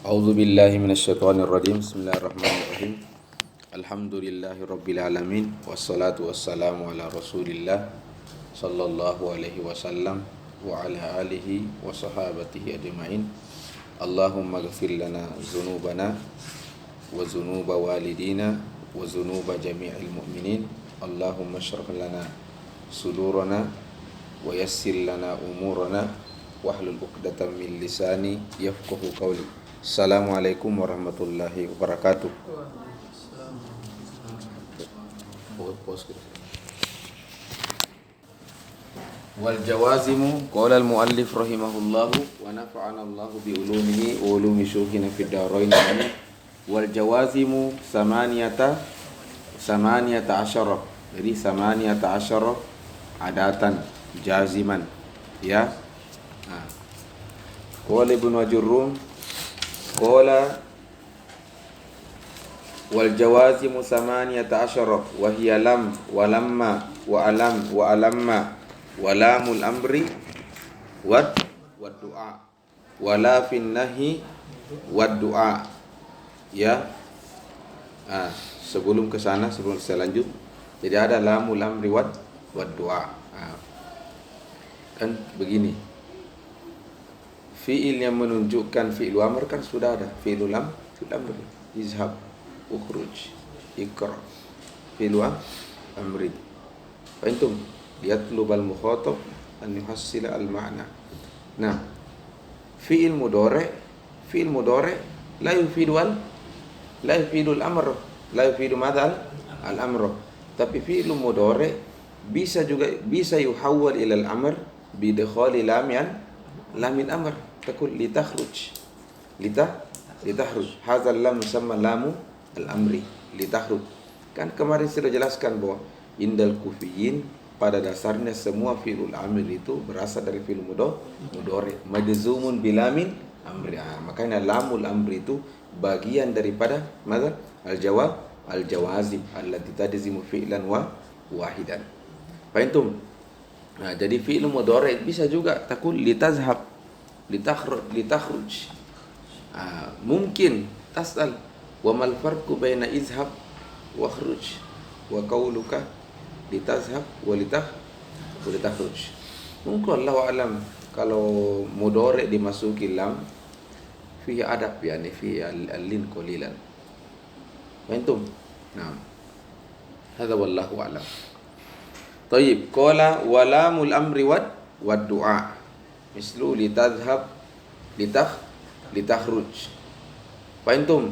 A'udzu billahi minasyaitonir rajim. Bismillahirrahmanirrahim. Alhamdulillahi rabbil alamin wassalatu wassalamu ala Rasulillah sallallahu alaihi wasallam wa ala alihi wa sahabatihi ajmain. Allahumma ighfir lana dzunubana wa dzunuba walidina wa dzunuba jami'il mu'minin. Allahumma shrah lana sudurana wa yassir lana umurana wahlul 'uqdatam min lisani yafqahu qawli. Assalamualaikum warahmatullahi wabarakatuh. Wal jawazimu qala al muallif rahimahullahu wa nafa'ana Allahu bi ulumihi wa ulumi syukhina fid darain. Wal jawazimu samaniyata asyara. Jadi samaniyata asyara adatan jaziman, ya. Nah. Qala Ibnu Ajurrum qala wal jawazimu samaniyata asyara wa hiya lam wa lamma wa alam wa alamma wa lamul amri wad du'a wa la fin nahi wad du'a, ya. Sebelum ke sana, sebelum saya lanjut, jadi ada lamul amri wad du'a. Kan begini, fi'il yang menunjukkan fi'il amr kan sudah ada. Fi'il amr, izhab, ukhruj, ikra. Fi'il amri. Fahimtum? Yatlub al-mukhatab an yuhassila al-ma'na. Nah, fi'il mudhari la yufidu al-amr, la yufidu madal al-amr. Tapi fi'il mudhari bisa yuhawwal ila al-amr bi idkhali lamin amr. Takul litakhruj, hadzal lam yusamma lamu al-amri, litakhruj. Kan kemarin sudah jelaskan bahwa indal kufiyin pada dasarnya semua fi'lul amr itu berasal dari fi'il mudhari majzumun bilamin amri. Makanya lamul amri itu bagian daripada madza al-jawazim allati tajzimu fi'lan wahidan. Fahimtum? Nah, jadi fi'il mudhari bisa juga takul litazhab, litakhruj. Mungkin tasal wa mal farqu baina izhab wa khruj wa qauluka litazhab wa litakhruj. Mungkin Allah alam kalau mudhari dimasuki lam fihi adab, yani fi al-lin qalilan. Fahimtum? Nah, hadza wallahu alam. Tayyib, qala walamul amri wad du'a mislu litadhhab litakhruj. Fahimtum?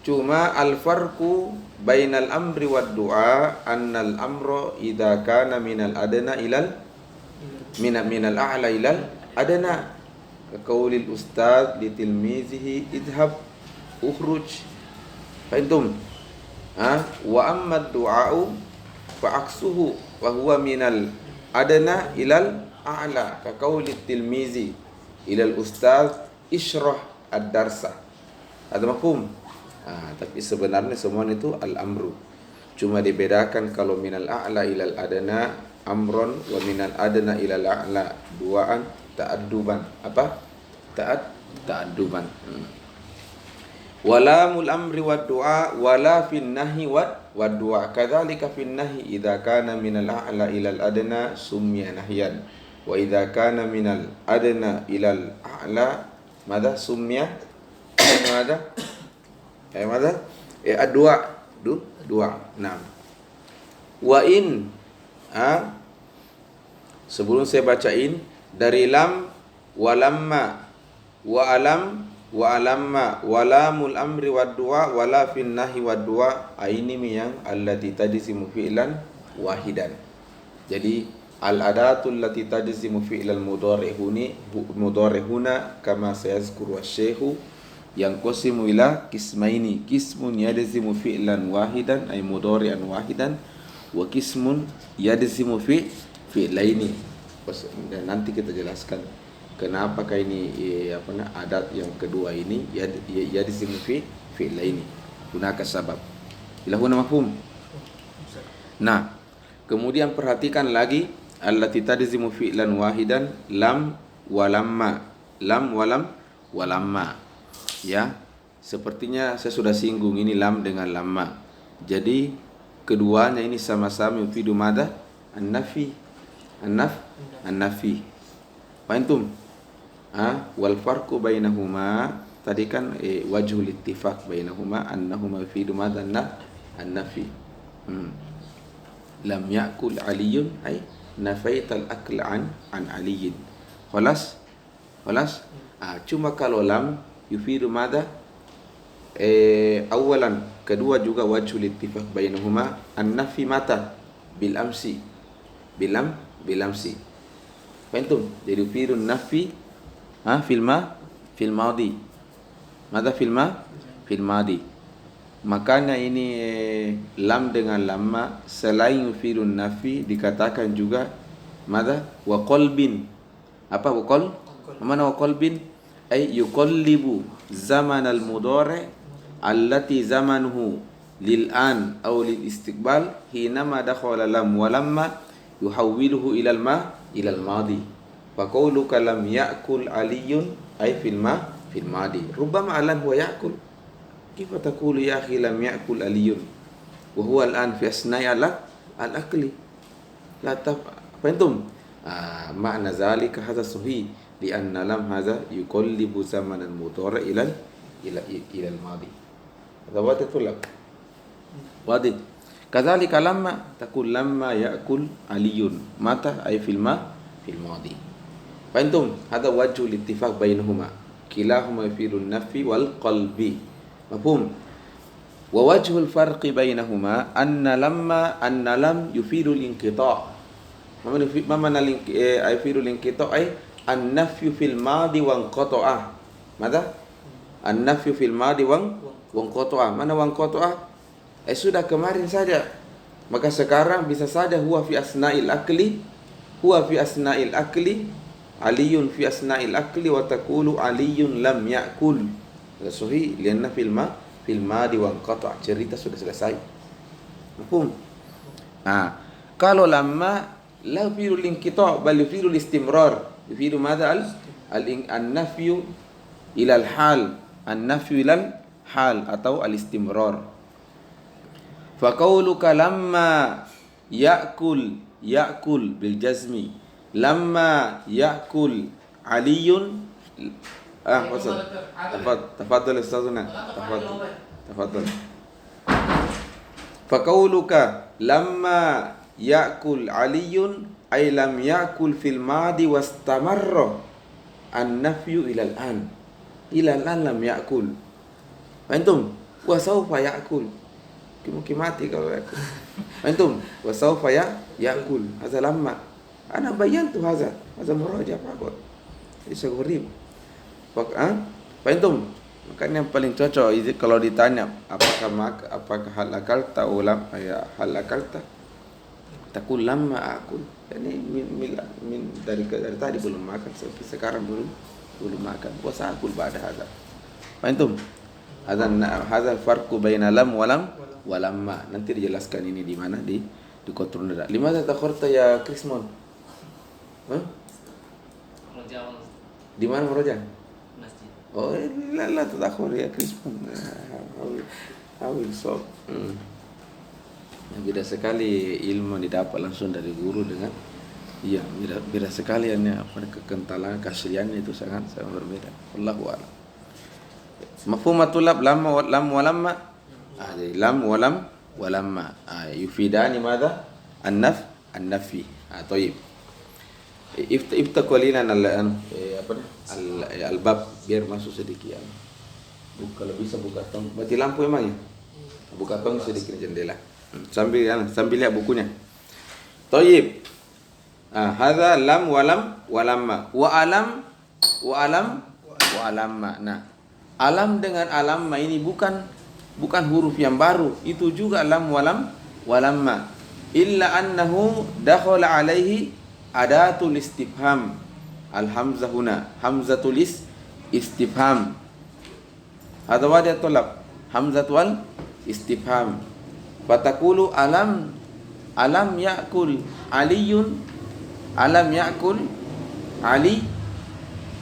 Cuma al-farqu bainal amri wad du'a annal amra idza kana minal adna ilal minal a'la ilal adna, ka qaulil ustaz li tilmizihi idhab ukhruj. Fahimtum? Wa amma ad-du'a'u fa aksuhu wa huwa minal adna ilal a'la, ka qaulit tilmizi ilal ustaz ishrah ad-darsa. Ada mafhum? Tapi sebenarnya semua itu al-amru. Cuma dibedakan kalau minal a'la ilal adna amron wa minal adna ilal a'la duaan ta'adduban. Apa? Ta'adduban. Walamul amri wad du'a wala fin nahi wad du'a. Kadzalika fin nahi idza kana minal a'la ilal adna summiya nahyan. Wa idza kana minal adna ilal a'la madza summiya madza? Madza? Dua. Nah. Wa in sebelum saya bacain dari lam wa lamma wa alam wa alamma wa lamul amri wad du'a wala fin nahi wad du'a, ini yang allati tajzimu fi'lan wahidan. Jadi al-adatul lati tajzimu fi'lal mudhari huna kama sayazkuru asy-syaikhu yang qasimu ila kismaini, kismun yadzimu fi'lan wahidan ay mudhari'an wahidan wa kismun yadzimu fi'laini. Dan nanti kita jelaskan kenapakah ini adat yang kedua ini yadzimu fi'laini hunaka sabab. Ilahuna mafhum. Nah, kemudian perhatikan lagi allati tajzimu fi'lan wahidan lam wa lamma. lam walamma. Ya, sepertinya saya sudah singgung ini lam dengan lamma. Jadi keduanya ini sama-sama yufidu mada? An-nafi. An-nafi. Fahimtum? Wal farqu bainahuma tadi kan wajhul ittifaq bainahuma annahuma yufidu mada? An-nafi. Lam ya'kul aliyun ay nafaital akl an aliyin. Khalas? Cuma kalau lam yufidu mada? Awalan, kedua juga wajhul ittifaq bainahuma an-nafi mata bil amsi. Bil amsi. Fahimtum? Jadi yufidu nafi fil madi. Mada fil madi. Makanya ini lam dengan lamma selain yufidu nafi dikatakan juga mada wa qalbin. Apa wa qalb? Mana wa qalbin? Ay yuqallibu zaman al-mudhari' allati zamanuhu lil'an aw lil istiqbal hinama dakhala lam wa lamma yuhawwiluhu ila al-madi. Fa qawluka lam ya'kul aliyun ay fil madi. Rubbama alan huwa ya'kul. Kaifa taqulu ya akhi lam ya'kul aliyun wa huwa al-an fi asna'i al-akli. La fahimtum? Makna zalika hadha sahih lianna lam hadha yuqallibu zaman al-mudhari' ila al-madi. Zawat tulab. Wadih. Kadzalika lamma taqul lamma ya'kul aliyun. Mata ay fil madi. Fahimtum? Hada wajhul ittifaq bainahuma. Kilahuma yufidu an-nafi wal qalbi. Mafhum? Wa wajhul farqi bainahuma anna lam yufidu al-inqita'. Ma mana yufidu al-inqita' ay an-nafyu fil madi wa inqata'a. Mada? An-nafyu fil madi wa inqata'a. Mana wa inqata'a? Sudah kemarin saja. Maka sekarang bisa saja huwa fi asna'il akli aliyun fi asna'il akli wa taqulu aliyun lam ya'kul. Sahih lianna fil madi wa inqata'. Cerita sudah selesai. Mafhum? Kalau lamma la yufidu al-inqita' bal yufidu al-istimrar. Yufidu madha an-nafyu ila al-hal. An-nafyu ila al-hal atau al-istimrar. Fa qawluka lamma ya'kul bil jazmi. Lamma ya'kul aliyun. Tafadhal ustazuna. Tafadhal. Fa qawluka lamma ya'kul aliyun ay lam ya'kul fil madi wastamarra an-nafyu ila al-an. Ila al-an lam ya'kul. Antum wa sawfa ya'kul. Mungkin mati kalau ya'kul. Antum wa sawfa ya'kul. Hadza lamma. Ana bayantu hadza. Hadza muraja' faqat. Isa gharib. Antum makanya yang paling cocok kalau ditanya apakah halakalta ulam ya halakalta takul lamma akul. Ini min dari tadi belum makan sampai sekarang belum makan. Puasa akul ba'da hadza. Antum hadza farqu baina lam wa lamma. Nanti dijelaskan ini di mana di Qatrun Nada. Limadza takharta ya Krismon? Di mana meroja? Masjid. Oh, la tadakhur ya Krismon. Awil sob. Beda sekali ilmu didapat langsung dari guru dengan beda sekali kekentalan keasliannya itu sangat berbeda. Wallahu a'lam. Mafhumatul lam wa lamma. Jadi lam wa lamma yufidani madza? An-nafi. Thayyib. Iftakulinan al-bab biar masuk sedikit. Kalau bisa buka tong. Mati lampu emang ya? Buka tong sedikit jendela. Sambil lihat bukunya. Thayyib. Hadza lam wa lamma. Wa alamma. Nah, alam dengan alamma ini bukan huruf yang baru. Itu juga lam wa lamma. Illa annahu dakhala alaihi adatul istifham. Al-hamzah huna hamzatul istifham. Hadza wadi talab. Hamzatul istifham. Fatakulu alam ya'kul aliyun. Alam ya'kul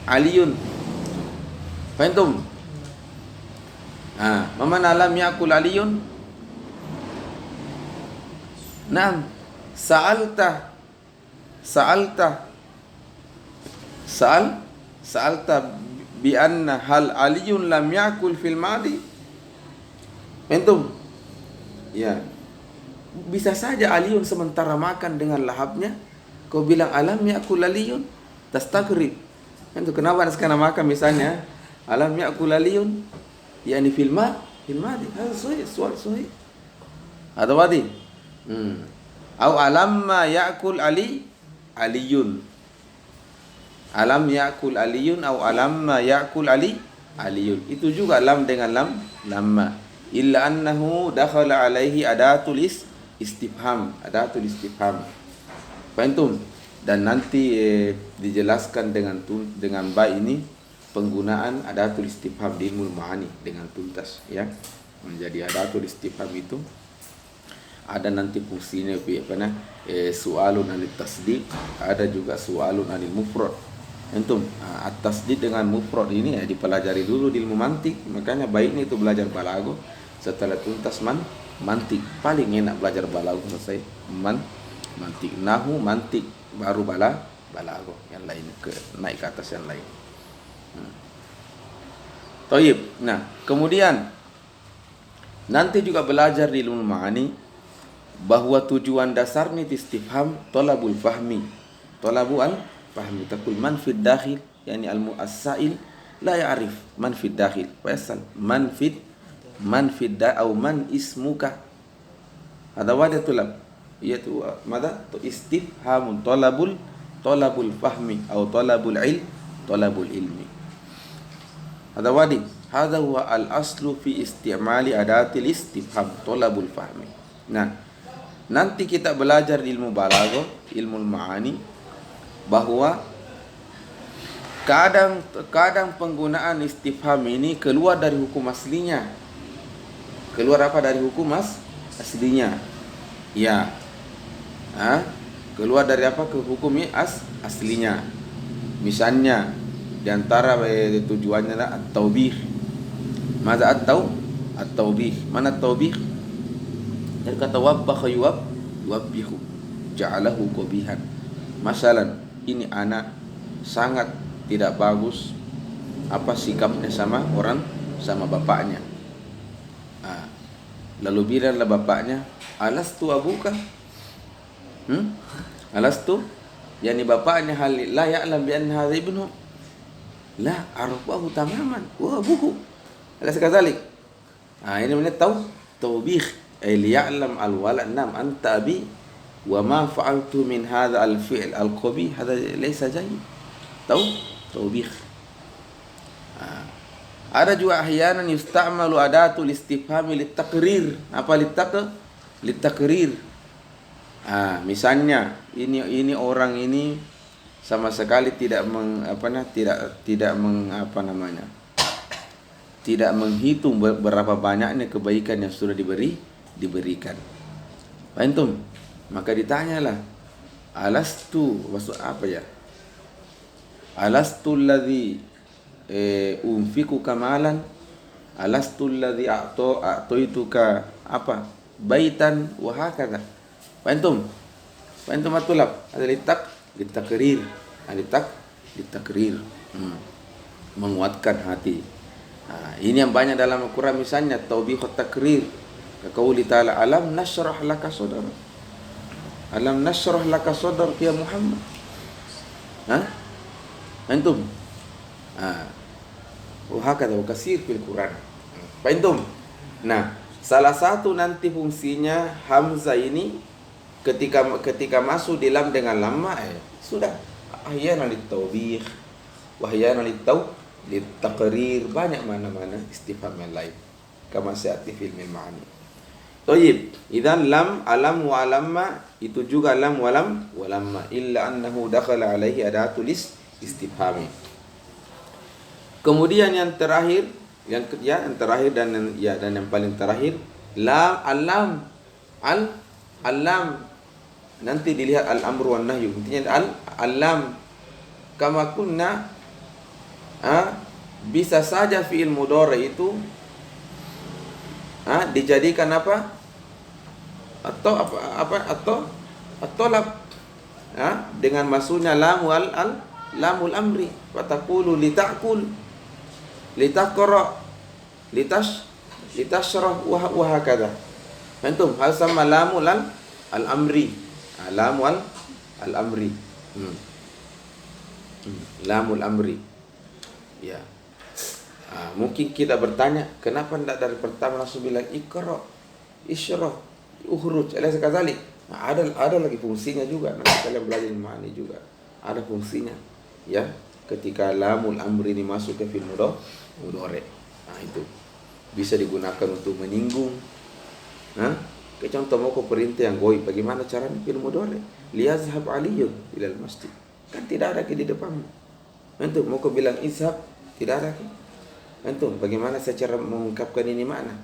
aliyun. Faham? Mamana lam yakul aliyun? Naam. Sa'alta bi anna hal aliyun lam yakul fil madi? Faham? Ya. Bisa saja aliyun sementara makan dengan lahapnya, kau bilang alam yakul aliyun, tastagrib. Itu kenapa sekarang makan misalnya alam yakul aliyun, yakni fil madi. Hal sahih, soal sahih. Atau wadi. Au alam ma yakul aliyun. Alam yakul aliyun au alam ma yakul aliyun. Itu juga lam dengan lamma. Illa annahu dakhala alaihi adatul istifham. Faham? Dan nanti dijelaskan dengan ba ini penggunaan adatul istifham di ilmu ma'ani dengan tuntas, ya. Menjadi adatul istifham itu ada nanti fungsinya su'alun anil tasdiq, ada juga su'alun anil mufrad. At-tasdid dengan mufrad ini dipelajari dulu di ilmu mantik. Makanya baiknya itu belajar balago setelah tuntas mantik. Paling enak belajar balago selesai mantik. Nahu mantik baru balago. Yang lain naik ke atas yang lain. Taib. Nah, kemudian nanti juga belajar di ilmu ma'ani bahwa tujuan dasarnya istifham talabul fahmi. Fahmi takul man fid dakhil, yani al-mu'assail la ya'rif man fid dakhil. Fasal man fid au man ismuka. Ada wadah tulab. Yaitu mada? Istifhamun talabul fahmi atau talabul ilmi. Ada wadi. Hadha huwa al-aslu fi istimali adatil istifham talabul fahmi. Nah, nanti kita belajar di ilmu balaghah, ilmu ma'ani, bahwa kadang penggunaan istifham ini keluar dari hukum aslinya. Keluar apa dari hukum aslinya? Ya. Keluar dari apa ke hukumnya aslinya. Misalnya di antara tujuannya adalah at-taubih. Mada at-taubih? Mana at-taubih? Dari kata wabbakha yuwabbihu, ja'alahu qabihan. Masalan, ini anak sangat tidak bagus sikapnya sama bapaknya. Lalu bilanglah bapaknya, alastu abuka? Alastu? Yani bapaknya hal la ya'lam bi anna hadha ibnu? La, arafahu tamaman wa abuhu. Alas kadzalik. Ini namanya taubih. Liya'lam al-walad nam anta abi wa ma fa'altu min hadha al-fi'l al-qabih hadha laysa jayyid. Taubih. Ada juga ahyanan yusta'malu adatul istifhami litakrir. Apa litakrir? Misalnya ini orang ini sama sekali tidak menghitung berapa banyaknya kebaikan yang sudah diberikan. Faham? Maka ditanyalah, alastu, maksud apa ya? Alastu alladhi unfiku kamalan, alastu alladhi a'toituka apa? Baitan wa hakadha. Faham matulab? Ada litakrir. Litakrir. Menguatkan hati. Ini yang banyak dalam Al-Quran, misalnya taubihut takrir. Qauli ta'ala, alam nashrah laka sadrak. Alam nashrah laka sadrak ya Muhammad. Antum. Hakadha wa kasir fil Quran. Faham? Nah, salah satu nanti fungsinya hamzah ini ketika masuk di lam dengan lamma sudah ahyana litaubih wa ahyana litaqrir, banyak mana-mana istifham yang lain kama sa'ati fil ma'ani. Tayyib, idzan lam, alam wa alamma itu juga lam wa lamma illa annahu dakhala alaihi adatul istifhami. Kemudian yang terakhir dan yang paling terakhir lam al-lam nanti dilihat al-amru wan nahyu, intinya al-lam kama kunna Bisa saja fi'il mudhari itu dijadikan apa? Atau atau dengan masuknya lamul amri. Fataqulu litaqul, litaqra, litashrah wa hakadha. Antum hal sama lamul al-amri. Lamul al-amri. Lamul amri. Ya. Mungkin kita bertanya, kenapa tidak dari pertama langsung bilang iqra, isyrah, ukhruj, alaysa kadzalik? Ada lagi fungsinya juga. Nanti kalian belajar ma'ani juga. Ada fungsinya. Ya, ketika lamul amri ini masuk ke fi'il mudhari. Itu bisa digunakan untuk menyinggung. Kayak contoh mau perintah yang goib, bagaimana caranya fi'il mudhari? Liyazhab aliyun ilal masjid. Kan tidak ada di depanmu. Antum mau bilang izhab, tidak ada. Antum bagaimana secara mengungkapkan ini makna?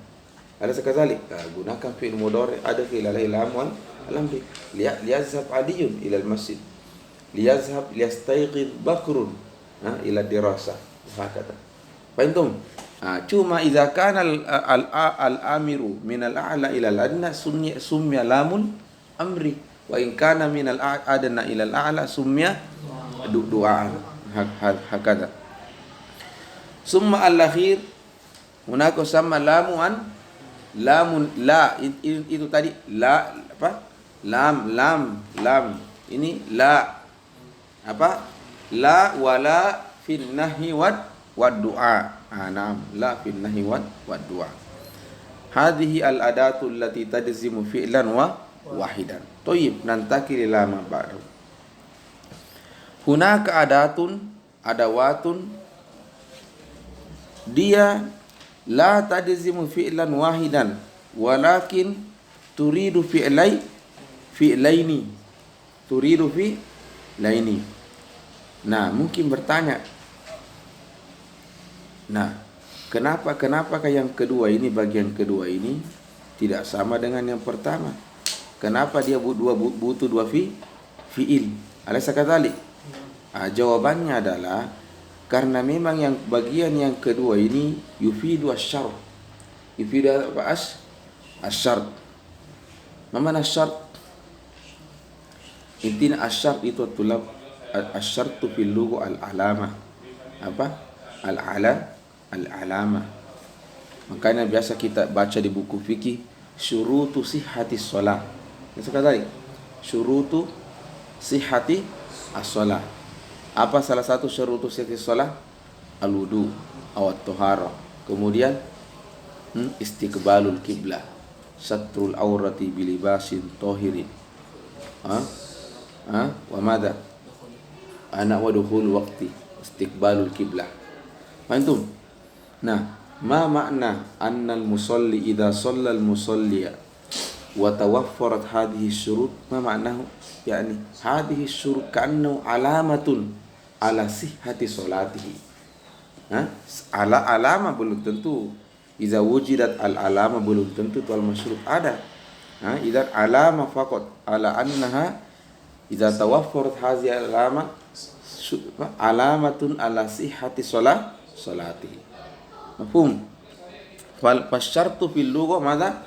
Ada sekali gunakan fi'il mudhari, ada fi'il lamul al-amri. Liyazhab aliyun ilal masjid. Liyazhab liyastayqid bakrun ila dirasa. Hakata. Antum cuma idza kana al-amiru min al-a'la ila al-adna summiya lamul amri, wa in kana min al-adna ila al-a'la summiya du'aan. Hakata. Summa al-akhir hunaka sama lamun la, itu tadi la apa? Lam ini la apa? La wala fin nahyi wad du'a. Naam, la fin nahyi wad du'a. Hadhihi al-adatu allati tajzimu fi'lan wahidan. Thayyib, nantakil ila ma ba'du. Hunaka adawatun dia la tajzimu fi'lan wahidan walakin turidu fi'laini. Nah, mungkin bertanya, kenapa yang kedua ini, bagian kedua ini tidak sama dengan yang pertama? Kenapa dia butuh dua fi'il? Alaysa kadzalik? Jawabannya adalah karena memang yang bagian yang kedua ini yufidu asyart. Yufidu apa? Asyart. Mana asyart? Intinya asyart itu tulab asyartu fil lugha al-alama. Apa? Al-alama. Makanya biasa kita baca di buku fikih syurutu sihhati shalah. Sekali syurutu sihhati as-shalah. Apa salah satu syurutu sihhati shalah? Al-wudu aw at-taharah. Kemudian istiqbalul qiblah, satrul aurati bilibasin tahirin. Wa madza? Ana wa dukhul waqti istiqbalul qiblah. Antum. Nah, ma makna anna al-musalli idza shalla al-musalli wa tawaffarat hadhihi syurut? Ma maknahu? Yani hadhihi syurut ka'annahu alamatun ala sihhati salatihi. Alama belum tentu. Iza wujidat al-alama belum tentu tu al-masyrut ada. Idan alama faqat ala annaha iza tawaffarat hadhihi alama alamatun ala sihhati salatihi. Mafhum? Fal fasyartu fil lugha madza?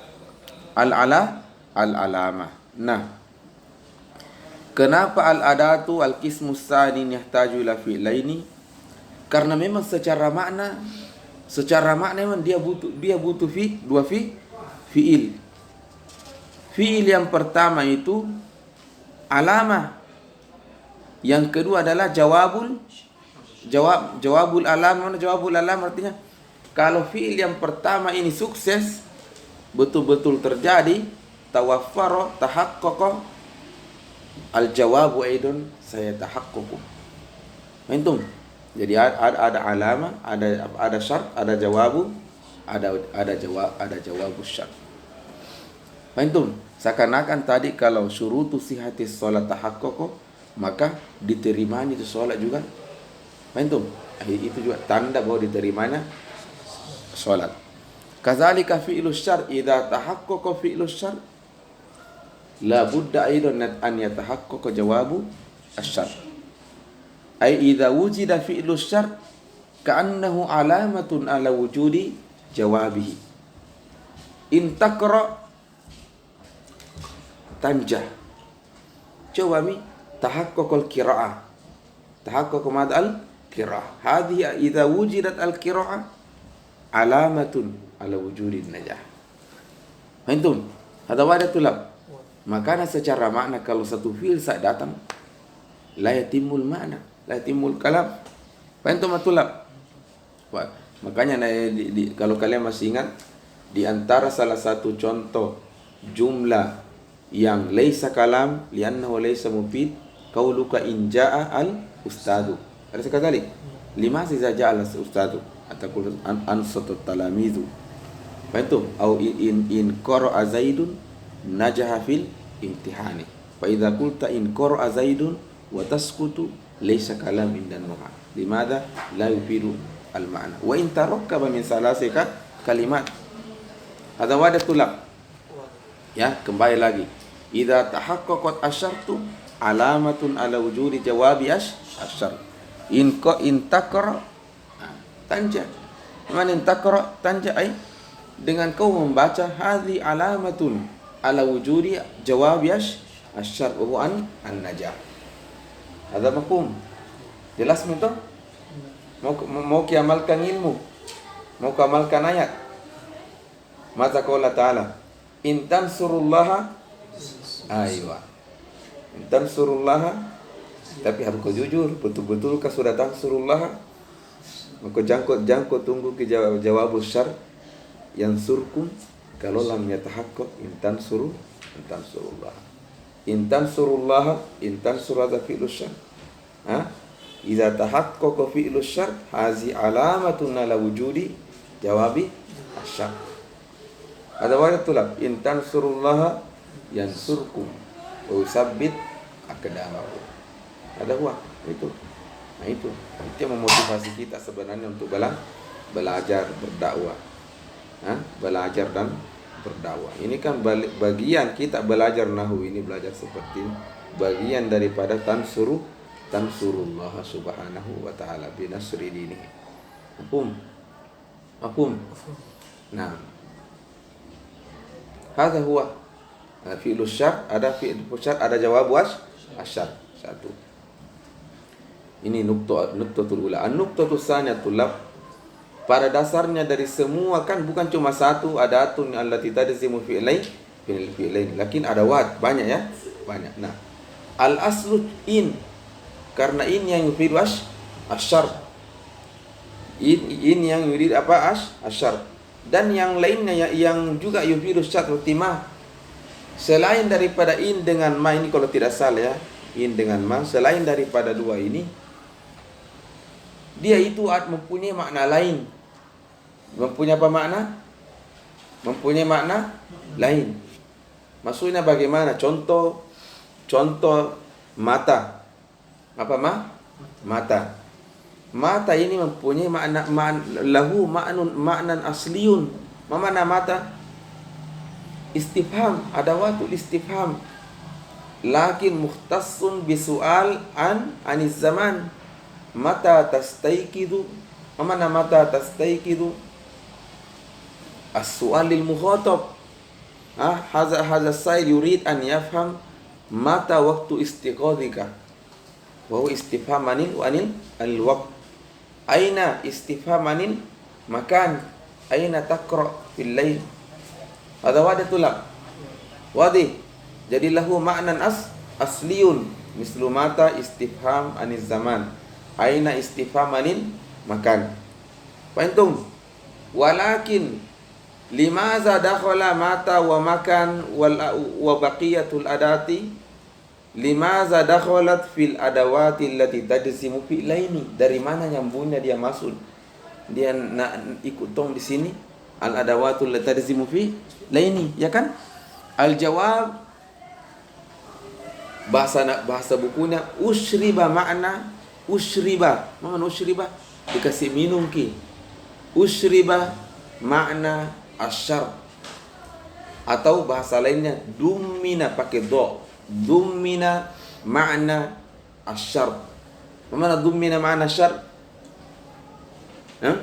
Al-alama. Nah, kenapa al-adatu al-qismu tsani yahtaju ila fi'laini? Karena memang secara makna memang dia butuh dua fi'il. Fi'il yang pertama itu alama. Yang kedua adalah jawabul alam. Mana jawabul alam artinya? Kalau fi'il yang pertama ini sukses, betul-betul terjadi, tawaffara, tahaqqaqa, al-jawabu aidon saya tahaqqaqu. Antum. Jadi ada alama, ada syarat, ada jawabu, ada jawabu syarat. Antum. Seakan-akan tadi kalau syurutu sihhati shalat tahaqqaqa, maka diterimanya itu salat juga. Antum. Itu juga tanda bahwa diterimanya salat. Kadzalika fi'lus syar' idza tahaqqaqa fi'lus syar' la budda aidan an yatahaqqaqa jawabu asy-syar'. Ai idza wujida fi'lus syar' ka'annahu alamatun ala wujudi jawabihi. In taqra tanjah. Coba mi tahaqqaqul qira'ah. Tahaqqaq mad al-qira'ah. Hadhihi idza wujidat al-qira'ah alamatun ala wujudin najah. Fahimtum? Hada wada tulab. Makanya secara makna kalau satu fi'il saat datang la yatimul makna, la yatimul kalam. Fahimtum tulab? Makanya kalau kalian masih ingat, di antara salah satu contoh jumlah yang laisa kalam li'annahu laisa mufid qauluka in jaa al ustadu. Ada sekali lima iza jaa al ustadu ataqul ansatu talamizu. Fahimtum? Au in qara'a zaidun najaha fil imtihani. Fa idza qulta in qara'a zaidun wa taskutu laisa kalam indan nuha. Limadha la yufidu al ma'na. Wa in tarakkaba min salasika kalimat. Hadza wada tulab. Ya, kembali lagi. Idza tahaqqaqat asyartu alamatun ala wujudi jawabi asyar. In taqra tanja. Mana in taqra tanja ay dengan kau membaca hadhi alamatun ala wujudi jawabi asyar wa an-najah. Hadza mafhum. Jelas itu? Mau kiamalkan ilmu, mau kamalkan ayat. Mata qala ta'ala, in tansurullaha, aywa. In tansurullaha, tapi harus kau jujur, betul-betul kau sudah tansurullaha. Maka jangkut tunggu ke jawab syar yang surkum kalau lam yatahaqqaq in tansurullah. In tansurullah, in tansur hadza fi'lu syar. Idza tahaqqaqa fi'lu syar hazi alamatun ala wujudi jawabi asyar. Ada wajah tulab in tansurullah yansurkum wa yusabbit aqdamakum. Ada huwa itu. Nah itu yang memotivasi kita sebenarnya untuk belajar berdakwah. Belajar dan berdakwah. Ini kan bagian kita belajar nahwu ini, belajar seperti ini, bagian daripada tansurullah subhanahu wa ta'ala binasri dinihi. Mafhum? Nah, hadza huwa fi'lu syar, ada fi'lu syar, ada jawab asyar. Satu. Ini nuktatul ula. An-nuktatul tsaniyatul lab. Pada dasarnya dari semua kan bukan cuma satu, ada atun allati tadzimu fi'lain, lakin ada wad, banyak ya? Banyak. Nah, al-aslu in, karena ini yang yufidu asyar. In yang yurid apa asyar. Dan yang lainnya yang juga yufidu syar rutimah. Selain daripada in dengan ma, ini kalau tidak salah ya, in dengan ma, selain daripada dua ini, dia itu mempunyai makna lain. Mempunyai apa makna? Mempunyai makna lain. Maksudnya bagaimana? Contoh mata. Apa mata? Mata ini mempunyai makna lahu ma'nan asliyun. Mana mata? Istifham, adawatul istifham. Lakin mukhtassun bisual aniz zaman. Mata tastayqidu. Mana mata tastayqidu? As-su'al lil mukhatab. Hadza sa'il yurid an yafham mata waktu istiqadhika. Wa huwa istifham anil al-waqt. Aina istifham anil makan. Aina taqra fil lail. Hadza wadatullah. Wadih. Jadi lahu ma'nan asliyun. Mislu mata istifham aniz zaman. Aina istifham anil makan. Fahimtum? Walakin limaza dakhala mata wa makan wa baqiyatul adati, limaza dakhalat fil adawati allati tajzimu fi laini. Dari mana nyambungnya dia masuk? Dia nak ikut tong di sini al adawatul allati tajzimu fi laini, ya kan? Al jawab bahasa bukunya usyriba makna usyriba. Mana usyriba? Dikasih minum ki. Usyriba makna asyar. Atau bahasa lainnya dummina pakai do. Dummina makna asyar. Mana dummina makna asyar? Hah?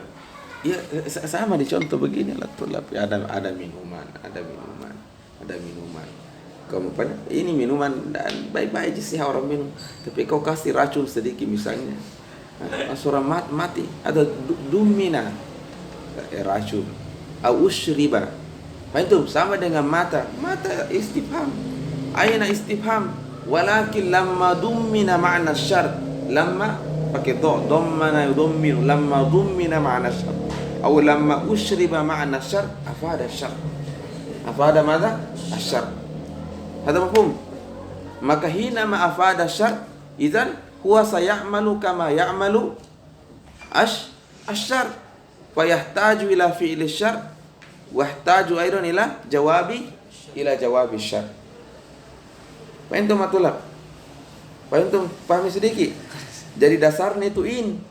Ya sama di contoh begini lah tulap. Ada minuman. Kamu ini minuman dan baik-baik aja sih orang minum. Tapi kau kasih racun sedikit misalnya, orang mati. Ada dumina racun. Aushriba. Itu sama dengan mata. Mata istifham. Aina istifham. Walakin lamma dummina ma'na syart. Lamma pakai dhammana yudhamminu. Lamma dummina ma'na syart. Atau lamma ushriba ma'na syart. Afada syart. Afada mada? Asyart. Hada mafhum? Maka hina ma afada syart. Idzan huwa sayamalu kama ya'malu asyart. Fayahtaju ila fi'li syart. Wahtaju aidan ila jawabi syart. Fahim matulab? Fahim pahami sedikit? Jadi dasarnya itu in.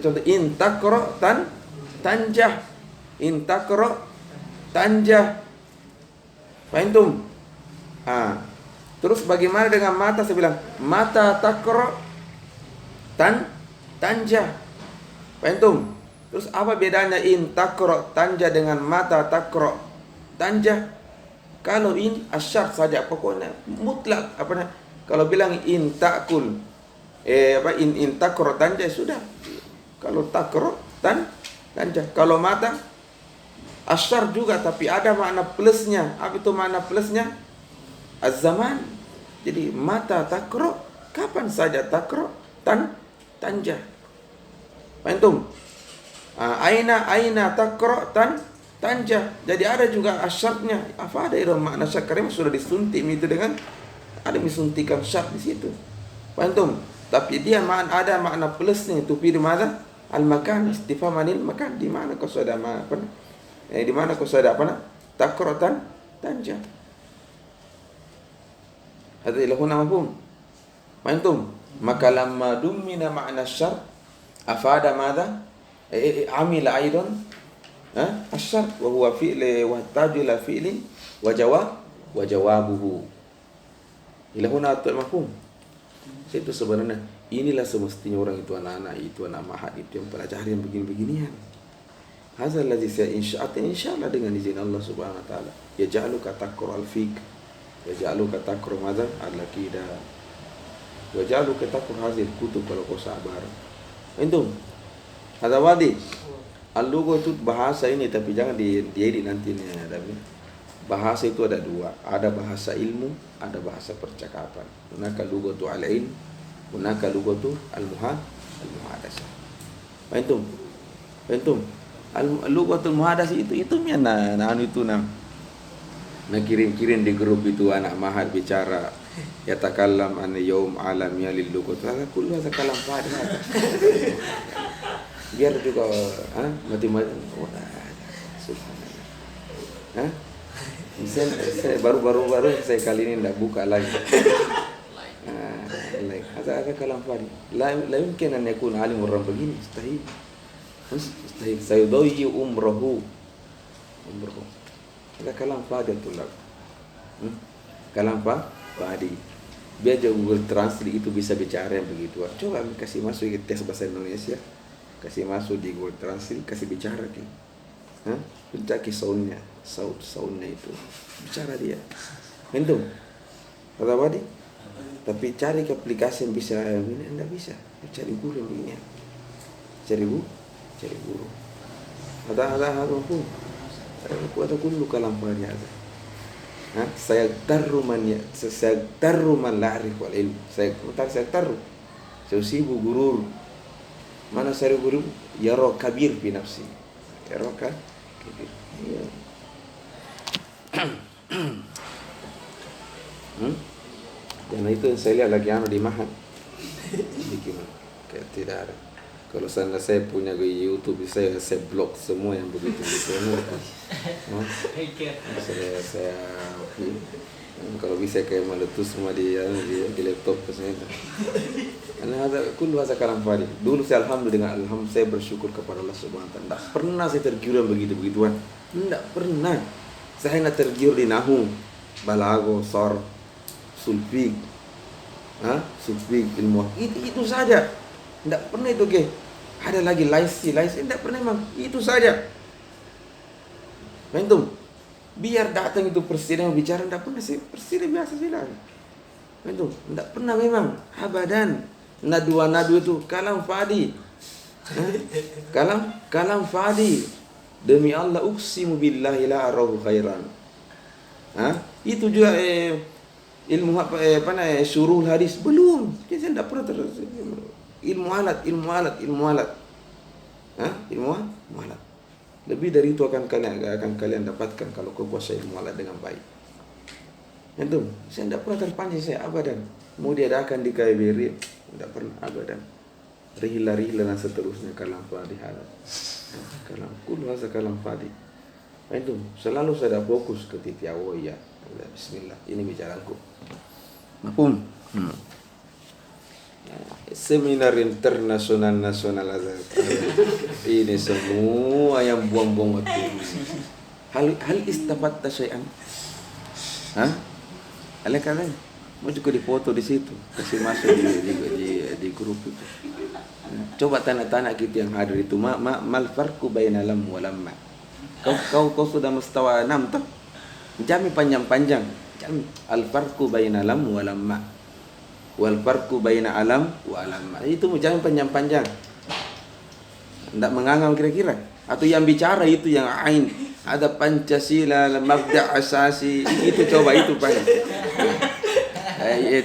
Contoh in takra tanjah. In takra tanjah. Fahim? Terus bagaimana dengan mata? Saya bilang mata takra tanjah. Fahim? Terus apa bedanya in takra tanja dengan mata takra tanja? Kalau in asyart saja pokoknya mutlak kalau bilang in takul in takra tanja sudah. Kalau takra tanja. Kalau mata asyart juga tapi ada makna plusnya. Apa itu makna plusnya? Az-zaman. Jadi mata takra kapan saja takra tanja. Fahim? Aina takra tanja. Jadi ada juga asyartnya. Apa ada itu makna syarat? Karena sudah disuntik itu dengan ada disuntikan syarat di situ. Paham? Tapi dia ada makna plusnya itu fi mana? Al-makan istifham anil makan. Di mana kau sudah di mana kau sudah takra tanja. Hada ilahuna mafhum. Paham? Maka lamma dummina makna syarat afada madha? Amila aidan asyart wa huwa fi'li wa taju ila fi'lin wa jawabuhu ila huna mafhum. Itu sebenarnya inilah semestinya orang itu anak mahad itu yang pelajari yang begini-beginian. Hadzal ladzi insyaallah dengan izin Allah Subhanahu wa taala yaj'aluka taqra al-fiqh yaj'aluka taqra madza al-aqidah yaj'aluka taqra hadhihi al-kutub kalau kau sabar. Itu ada wadi. Al-lugha itu bahasa ini tapi jangan diedit nantinya. Bahasa itu ada dua. Ada bahasa ilmu, ada bahasa percakapan. Hunaka lughatu al-ilm, hunaka lughatu al-muhadasah. Fahim? Al-lughatul muhadasah itu mana itu nak kirim di grup itu anak mahad bicara yatakallam an yaum alamiyya lil lughat. Kullu hadza kalam fadh. Biar juga mati-mati. Subhanallah. Saya baru saya kali ini tidak buka lagi. Ada kalam fadhi. La yumkin an yakun alim orang begini, mustahil. Sayudayyi umrahu. Ada kalam fadhi tulab. Kalam fadhi. Biar Google Translate itu bisa bicara yang begitu. Coba kasih masuk tes bahasa Indonesia. Kasih masuk di Google Translate, kasih bicara dia. Pencaki soundnya itu bicara dia. Itu kata Wadi. Tapi cari ke aplikasi yang bisa ini anda bisa. Cari guru yang begini. Cari guru. Ada pun. Ada kullu kalam fadhi ada. Saya tarru man la arif wal ilm. Saya tarru. Saya usibu gurur. Mana saya guru yaro kabir fi nafsi. Yaro kabir. Karena itu saya lihat lagi di Mahat. Kayak tidak ada. Kalau saya punya ke YouTube saya blok semua yang begitu. Saya kalau bisa kayak meletus semua di laptop kesini. Karena ada kullu hadza kalam fadhi. Dulu saya alhamdulillah saya bersyukur kepada Allah Subhanahu wa taala. Tidak pernah saya tergiur begitu-begituan. Tidak pernah. Saya hanya tergiur di nahwu, balaghah, sarf, sulfik, ilmu. Itu saja. Tidak pernah itu ke. Ada lagi laisi tidak pernah memang. Itu saja. Antum, biar datang itu presiden bicara tidak pernah sih. Presiden biasa bilang. Antum, tidak pernah memang. Abadan. Nadu itu kalam fadi. Kalam fadi. Demi Allah uqsimu billahi la arahu khairan. Itu juga ilmu syuruhul hadis belum. Saya tidak pernah ilmu alat. Ilmu alat. Lebih dari itu akan kalian dapatkan kalau kau kuasai ilmu alat dengan baik. Antum, saya tidak pernah terpancing saya abadan. Mau diadakan di KBRI, tidak pernah abadan. Rihla dan seterusnya kalam fadi halal. Kalam fadi. Antum, selalu saya fokus ke titik awal ya. Bismillah, ini bicaraku. Mafhum? Seminar internasional nasional azhar. Ini semua yang buang-buang waktu. Hal istafatta syai'an? Kalian mau juga dipoto di situ, kasih masuk di grup itu. Coba tanya-tanya kita yang hadir itu, mal farqu baina lam wa lamma. Kau sudah mustawa 6 toh? Jami panjang-panjang. Jami al farqu baina lam wa lamma. Wal farqu baina alam wa lamma. Itu jami panjang-panjang. Enggak mengangam kira-kira. Atau yang bicara itu yang ain. Ada Pancasila, mabda' asasi. Itu coba itu Pak.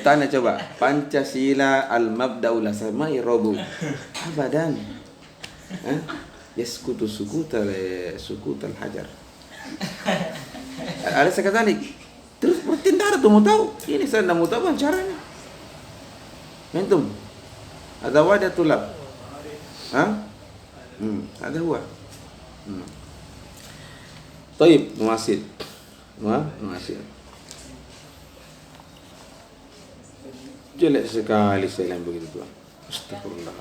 Tanya coba. Pancasila al-mabda'ul asama'i robu. Abadan. Yaskutu sukutal hajar. Ada sekali. Terus bertindak tuh mau tahu. Ini saya tidak mau tahu caranya. Antum. Ada wadah tulab. Ada huwa. Taib, nuasil. Jelek sekali saya yang begitu tuan. Astagfirullah.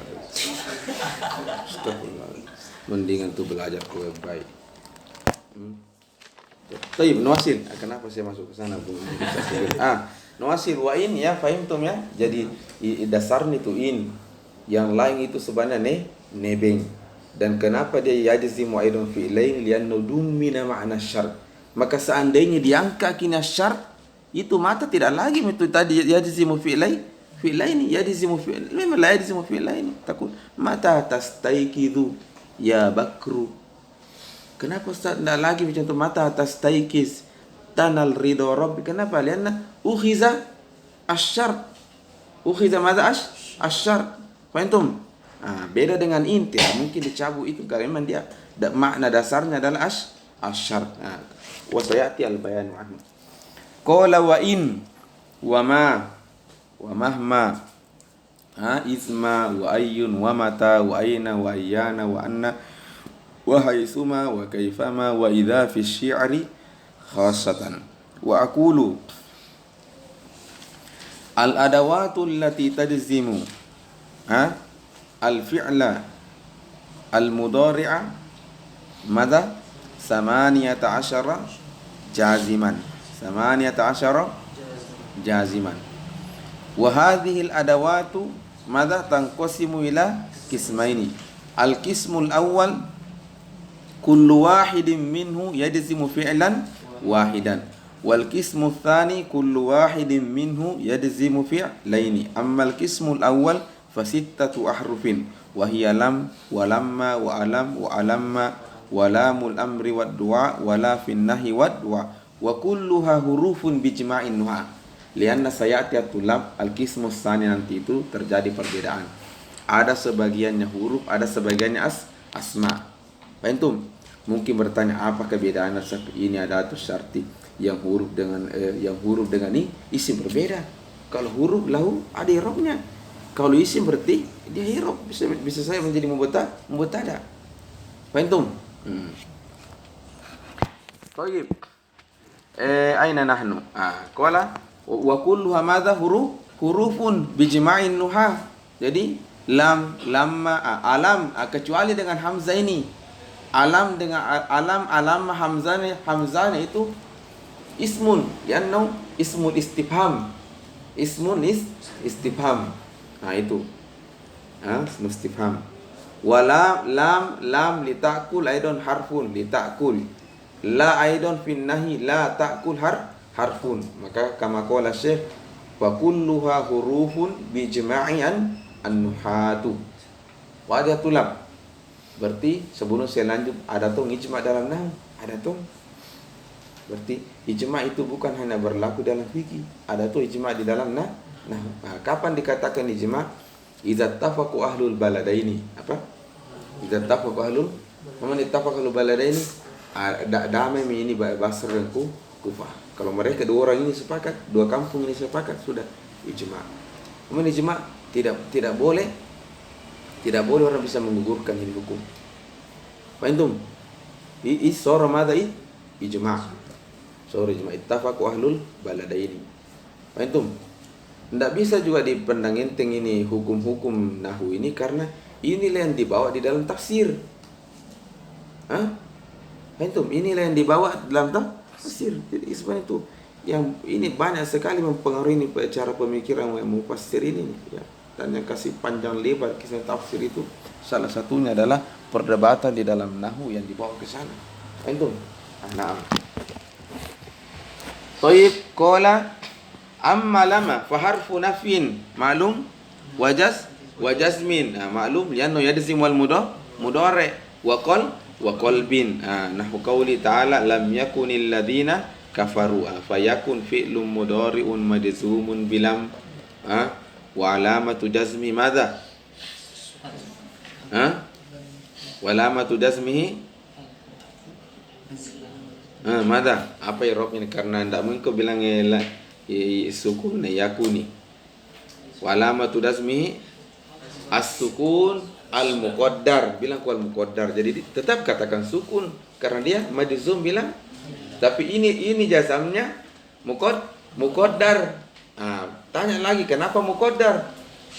Mendingan tuh belajar kue baik. Taib, nuasil. Kenapa saya masuk ke sana? Nuasil wa in ya, fahimtum ya. Jadi dasarnya itu in. Yang lain itu sebenarnya nebeng. Dan kenapa dia yajzimu aidan fi'lain lianna dumina ma'na syart. Maka seandainya diangkat kina syart itu mata tidak lagi itu tadi yajzimu fi'lain yajzimu fi'lain memang la yajzimu fi'lain takut mata tastaikidu ya bakru. Kenapa Ustaz tidak lagi macam itu mata tastaikis tanal ridha rabbi? Kenapa? Lianna ukhiza asyart. Ukhiza madza asyart. Fahimtum? Beda dengan inti, mungkin dicabut itu karena memang dia makna dasarnya adalah asyart. Wa sayati al-bayan anhu. Qala wa in wa ma wa mahma isma wa ayyun wa mata wa aina wa ayyana wa anna wa haitsuma wa kaifama wa idza fi syi'ri khassatan. Wa aqulu al-adawatu allati tajzimu al-fi'la al-mudhari'a madza 18 jaziman wa hadhihi al-adawatu madza tanqasimu ila qismaini. Al-qismul awwal kullu wahidin minhu yajzimu fi'lan wahidan wal qismu tsani kullu wahidin minhu yajzimu fi'laini. Amma al-qismul awwal fasittatu ahrufin wa hiya lam wa lamma wa alam wa alamma wa lamul amri wad du'a wa la fin nahi wad du'a wa kulluha hurufun bijma'in nuha. Lianna sayati at-tulab al-qismu tsani, nanti itu terjadi perbedaan. Ada sebagiannya huruf, ada sebagiannya asma. Fahimtum? Mungkin bertanya apa perbedaan ini ada atau syarti yang huruf dengan ini isim berbeda. Kalau huruf lahu ada i'rabnya. Kalau isim berarti dia i'rab, bisa saya menjadi mubtada. Fahimtum? Baik. Aina nahnu? Qala wa kulluha madza hurufun bijma'in nuha. Jadi lam, lamma, alam kecuali dengan hamzah ini. Alam dengan alam hamzahnya itu ismun, liannahu ismun istifham. Ismun istifham. Itu ismun istifham. Wala lam litakul aidon harfun litakul. La aidon fin nahi la takul harfun. Maka kama qala Syekh wa kulluha hurufun bi ijma'ian an-nuhatu. Wa ada tulab. Berarti sebelum saya lanjut ada tuh ijma' dalam nahwu, ada tuh. Berarti ijma' itu bukan hanya berlaku dalam fikih, ada tuh ijma' di dalam nahwu. Nah, kapan dikatakan ijma'? Idza tafaqu ahlul baladaini. Apa? Idza tafaqu ahlul baladaini. Damai ini Basra dan Kufah. Kalau mereka dua orang ini sepakat, dua kampung ini sepakat, sudah ijma'. Kemudian ijma' tidak boleh orang bisa menggugurkan ini hukum. Fahimtum? Isora madza ijma'. Sura ijma' ittafaqu ahlul baladaini. Fahimtum? Tidak bisa juga dipandang enteng ini hukum-hukum nahwu ini karena inilah yang dibawa di dalam tafsir. Fahimtum? Inilah yang dibawa dalam tafsir. Jadi sebenarnya itu yang ini banyak sekali mempengaruhi ini cara pemikiran yang mufassir ini ya. Dan yang kasih panjang lebar kisah tafsir itu salah satunya adalah perdebatan di dalam nahwu yang dibawa ke sana. Fahimtum? Nah. Taib qala amma lama fa harfu nafyin ma'lum wa jazmin. Ma'lum lianna yajzim wal mudhari wa qalbin. Nahwu qauli ta'ala lam yakunil ladzina kafaru fa yakun fi'lun mudhari'un majzumun bilam wa alamatu jazmi madza? Wa alamatu jazmihi madza? Apa i'rab ini? Karena ndak mungkin kau bilang sukun yakuni. Wa alamatu jazmihi as-sukun al-muqaddar. Bilang ku al-muqaddar. Jadi tetap katakan sukun karena dia majzum bilang. Tapi ini jazamnya muqaddar. Tanya lagi kenapa muqaddar?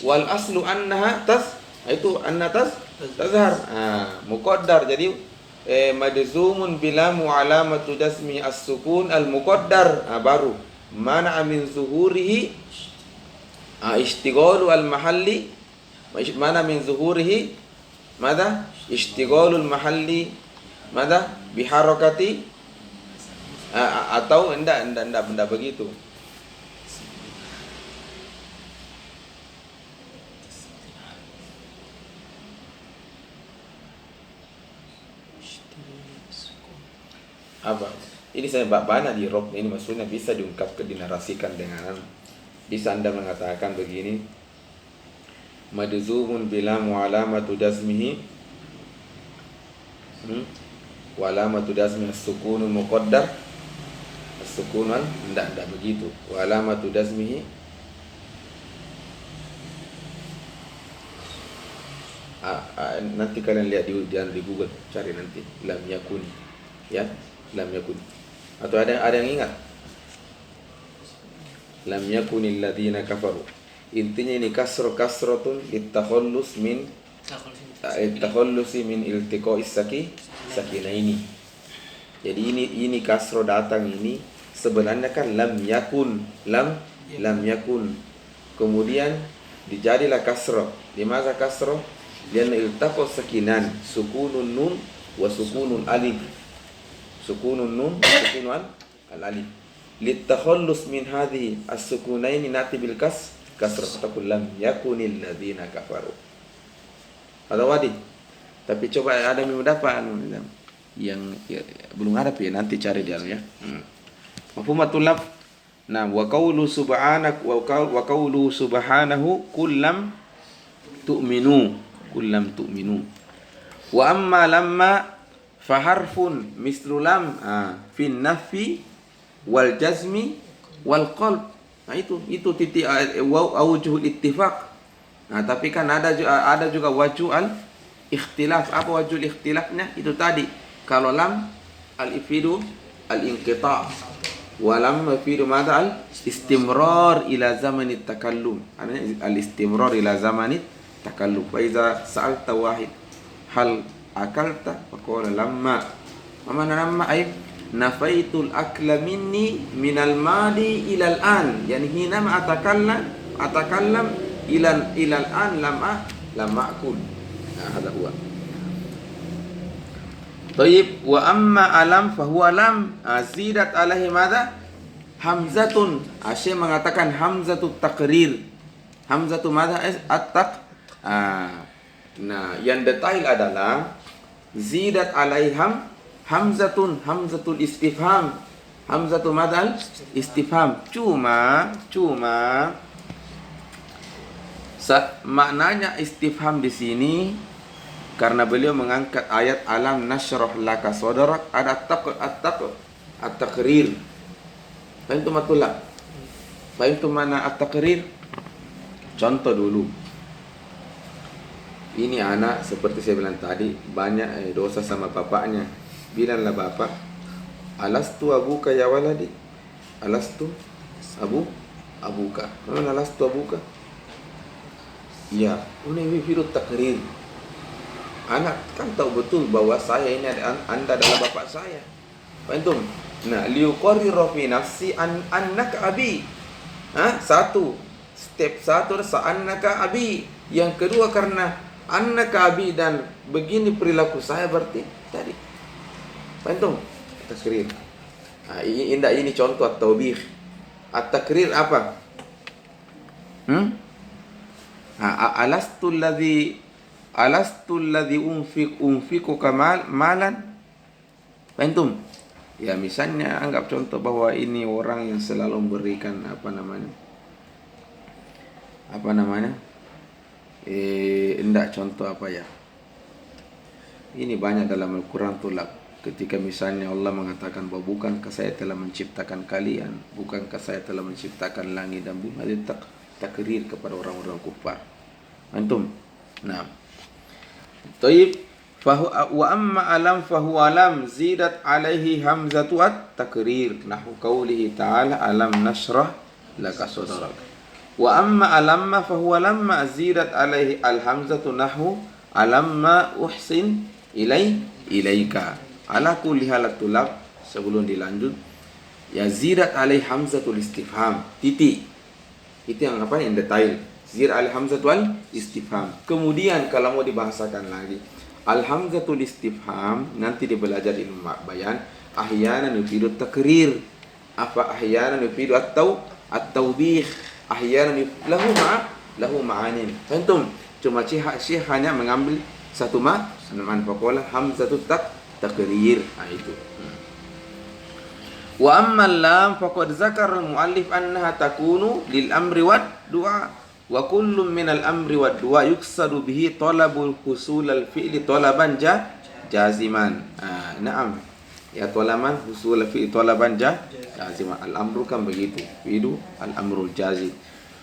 Wal aslu annaha tazhar. Muqaddar. Jadi majzumun bila mu'alamatu jazmi as-sukun al-muqaddar. Baru mana min zuhurihi ishtighalu al-mahalli. Mana min zuhurihi madza? Ishtighalu al-mahalli madza? Biharakati atau enggak begitu. Apa? Ini saya banyak di rock ini maksudnya bisa diungkapkan, dinarasikan dengan bisa Anda mengatakan begini. Majzumun bila mu'alamatu jazmihi wa alamatu jazmihi as-sukunul muqaddar. As-sukunan enggak begitu. Wa alamatu jazmihi nanti kalian lihat di Google, cari nanti lam yakun ya. Lam yakun. Atau ada yang ingat? Lam yakunil ladzina kafaru. Intinya ini kasratun litakhallus min iltiqa'is sakinaini. Jadi ini kasro datang ini sebenarnya kan lam yakun. Kemudian dijadilah kasro. Di masa kasro dia iltaqa sakinan, sukunun nun wa sukunun alif. Sukunun nun wa sukunun al-alif. Litakhallus min hadhihi as-sukunaini nati bil kasrah. Taqul lam yakunil ladzina kafaru. Ada wadi. Tapi coba ada yang dapat yang belum ada ya, nanti cari dia ya. Mafhumatul laf. Nah, wa qawlu subhanahu kullam tu'minu. Wa amma lamma faharfun mislu lam fin nafi wal jazmi wal qalb. Nah itu titik awjuhul ittifaq. Nah tapi kan ada juga wajhu al ikhtilaf. Apa wajhul ikhtilafnya? Itu tadi kalau lam al ifidu al inqita' wa lam ifidu madza al istimrar ila zamanit takallum. Artinya al istimrar ila zamanit takallum. Fa iza sa'alta wahid hal akalta faqala lamma. Mana lamma ay nafaitul akla minni minal madi ilal an. Yani hina ma atakallam ilal an lam akul. Hadha huwa. Tayyib, wa amma alam fahuwa lam. Zidat alaihi madza? Hamzatun. Syekh mengatakan hamzatut takrir. Hamzatu madza? At-tak. Nah, yang detail adalah zidat alaiham hamzatul istifham. Hamzatu madza? Istifham. Cuma maknanya istifham di sini karena beliau mengangkat ayat alam nashrah laka sadrak, ada at-takrir. Fahimtum matullah? Fahimtum mana at-takrir? Contoh dulu. Ini anak seperti saya bilang tadi banyak dosa sama bapaknya. Bilanglah bapak, alastu abuka ya waladi? Alastu abuka. Mana alastu abuka? Ya, ini firut takrir. Anak kan tahu betul bahwa saya ini anda adalah bapak saya. Fahimtum? Nah, liuqarriru fi nafsi annaka abi. Satu. Step satu adalah annaka abi. Yang kedua karena annaka abi dan begini perilaku saya berarti tadi. Fahimtum? Takrir. Ini contoh at-taubih. At-takrir apa? Alastu alladhi unfiquka malan. Fahimtum? Ya, misalnya anggap contoh bahwa ini orang yang selalu memberikan apa namanya? Enggak contoh apa ya? Ini banyak dalam Al-Qur'an tulak. Ketika misalnya Allah mengatakan bahwa bukankah saya telah menciptakan kalian, bukankah saya telah menciptakan langit dan bumi, itu takrir kepada orang-orang kufar. Antum? Nah. Taib, wa amma alam fahuwa lam zidat alaihi hamzatu at-takrir nahu qawlihi ta'ala alam nashrah laka sadrak. Wa amma alamma fahuwa lamma zidat alaihi al-hamzatu nahu alamma uhsin ilaika. Ala kulli hal tulab, sebelum dilanjut ya zidat alaihi hamzatul istifham titik. Itu yang apa? Yang detail. Zir al-hamzatul istifham. Kemudian kalau mau dibahasakan lagi, al-hamzatul istifham nanti dibelajar ilmu bayan. Ahyanan yufidu takrir. Apa ahyanan yufidu at-tawbih. Ahyanan lahu ma'anin. Fahimtum? Cuma Syekh hanya mengambil satu manfakola hamzatul takrir. Itu. Wa amma lam faqad zakara al-muallif annaha takunu lil amri wad du'a. Wa kullu min al-amri wad du'a yuksadu bihi talabul husul al-fi'li talaban jaziman. Na'am. Ya talaban husul al-fi'li talaban jaziman. Al-amru kan begitu. Fi'lu al-amrul jazim.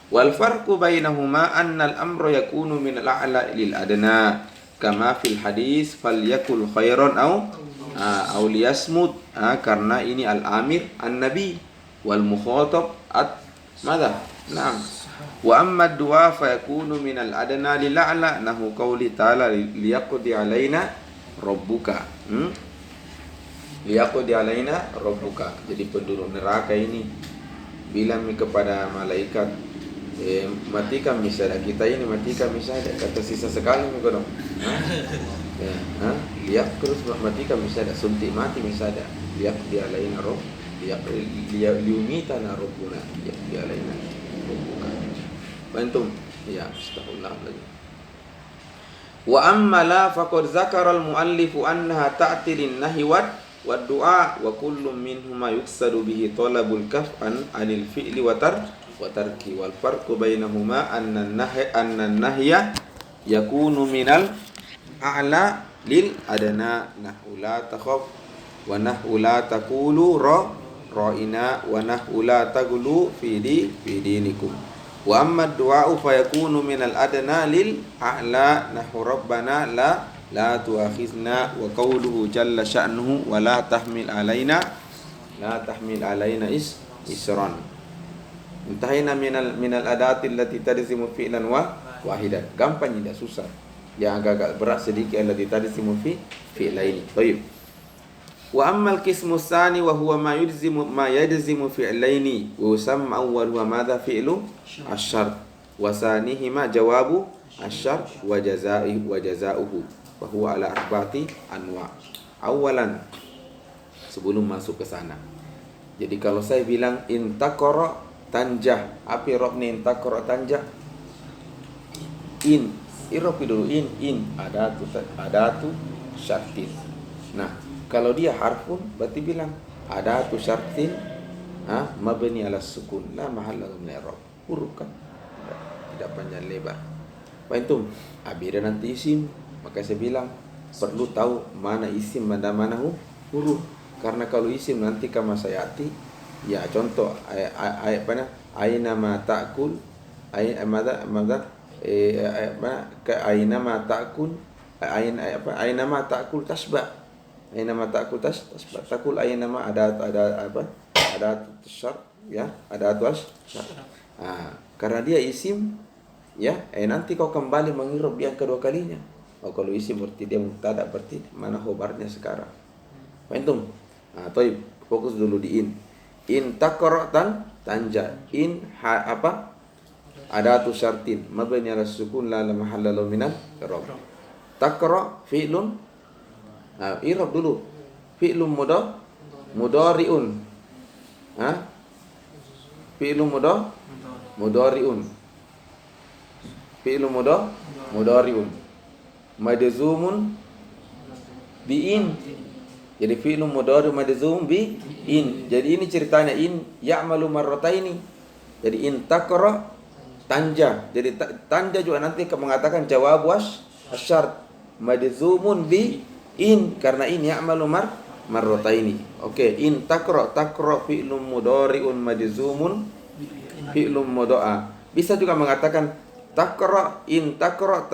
Wal farqu bainahuma anna al-amru yakunu min al-a'la lil adna. Kama fil hadis falyakul khairan aw liyasmut. Karena ini al-amir an-nabi wal mukhatab madza? Na'am. Wa amma ad-du'a fa yakunu min al-adna lil a'la nahu qouli ta'ala liyaqdi alaina rabbuka. Liyaqdi alaina rabbuka. Jadi penduduk neraka ini bilang kepada malaikat, matikan misalnya kita ini, matikan misalnya, kata sisa sekali miko dong. Lihat terus matikan misalnya, suntik mati misalnya, liyaqdi alaina liyumitana rabbuna, liyaqdi alaina rabbuka. Bantum? Ya, astagfirullahaladzim. Wa amma la faqad zakara al-muallifu annaha ta'ti lin-nahyi wad du'a wa kullu minhuma yuqsadu bihi talabul kaf'an 'anil fi'li wa tarki wal farqu bainahuma anna an-nahya yakunu minal a'la lil adna nahu la takhaf wa nahu la taqulu ra'ina wa nahu la taglu fi dinikum. Wa amma ad-du'a fa yakunu minal adna lil a'la nahu rabbana la tu'akhizna wa qawluhu jalla sya'nuhu wa la tahmil alaina isran. Intahina minal adati allati tadzimu fi'lan wahidan. Gampang, tidak susah. Yang agak berat sedikit allati tadzimu fi'laini. Baik. Wa ammal qismu tsani wa huwa ma yajzimu fi'laini wa yusamma awwaluha madza fi'lu asyart wa tsanihima jawabu asyar wa jazauhu wa huwa ala arba'ati anwa. Awalan, sebelum masuk ke sana. Jadi kalau saya bilang intakara tanjah, apa i'rab ni intakara tanjah? In, i'rab dulu in adatu syartin. Nah, kalau dia harfun berarti bilang adatu syartin mabni ala sukun la mahalla min i'rab. Huruf kan? Tidak panjang lebar. Fahimtum? Beda nanti isim, maka saya bilang perlu tahu mana isim mana huruf. Karena kalau isim nanti kama sayati, ya contoh ayat mana? Aina ma ta'kul, aina ma ta'kul, aina ma ta'kul tasba. Aina ma ta'kul tasba. Takul aina ma ada apa? Ada syar, ya, ada syar. Karena dia isim, ya, nanti kau kembali mengirab yang kedua kalinya. Kalau isim berarti dia mubtada, berarti mana khobarnya sekarang. Fahimtum? Toib, fokus dulu di in. In takratan tanja. In apa? Adatu syartin mabni ala sukun la mahalla lahu minal i'rab. Takra fi'lun. I'rab dulu. Fi'lun mudhari'un. Fi'lun mudhari'un. Fi'lun mudhari'un. Majzumun bi'in. Jadi fi'lun mudhari' majzum bi'in. Jadi ini ceritanya in ya'malu marrataini. Jadi in takra tanja. Jadi tanja juga nanti mengatakan jawab wasyart majzumun bi'in karena in ya'malu marrataini. Oke, in takra fi'lun mudhari'un majzumun fi'lun mudhari'. Bisa juga mengatakan takra in takra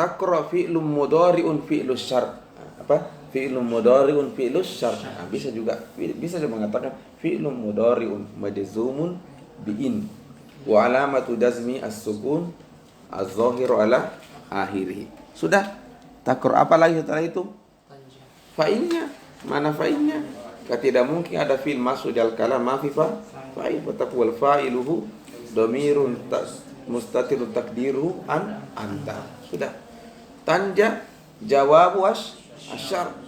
fi'lun mudhari'un fi'lus syart. Apa? Fi'lun mudhari'un fi'lus syart. Bisa juga mengatakan fi'lun mudhari'un majzumun bi'in wa alamatu jazmi as-sukun az-zahiru ala akhirih. Sudah. Takra apa lagi setelah itu? Fa'ilnya. Mana fa'ilnya? Tidak mungkin ada fi'il masuk di al-kalam ma fi fa'il wa taqwal fa'iluhu dhamirun mustatirun takdiruhu anta. Sudah. Tanja jawab asyar.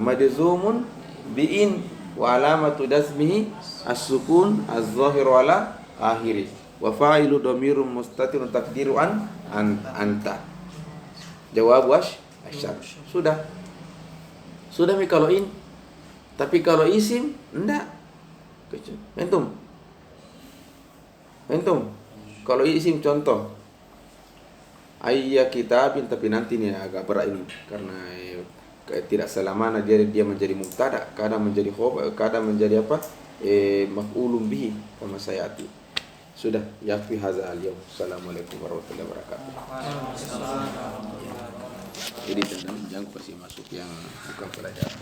Majzumun bi'in wa alamatu jazmihi as-sukun az-zahiru ala akhirih wa fa'ilu dhamirun mustatirun takdiru anta. Jawab asyar. Sudah mi kalau in. Tapi kalau isim enggak. Antum. Kalau isim contoh ayya kitabin, tapi nanti ini agak berat ini karena tidak selamanya dia menjadi mubtada, kadang menjadi khobar, kadang menjadi apa? Maf'ulun bihi kama sayati. Sudah, yakfi hadza al-yawm. Assalamualaikum warahmatullahi wabarakatuh. Jadi jangan kasih masuk yang bukan pelajaran.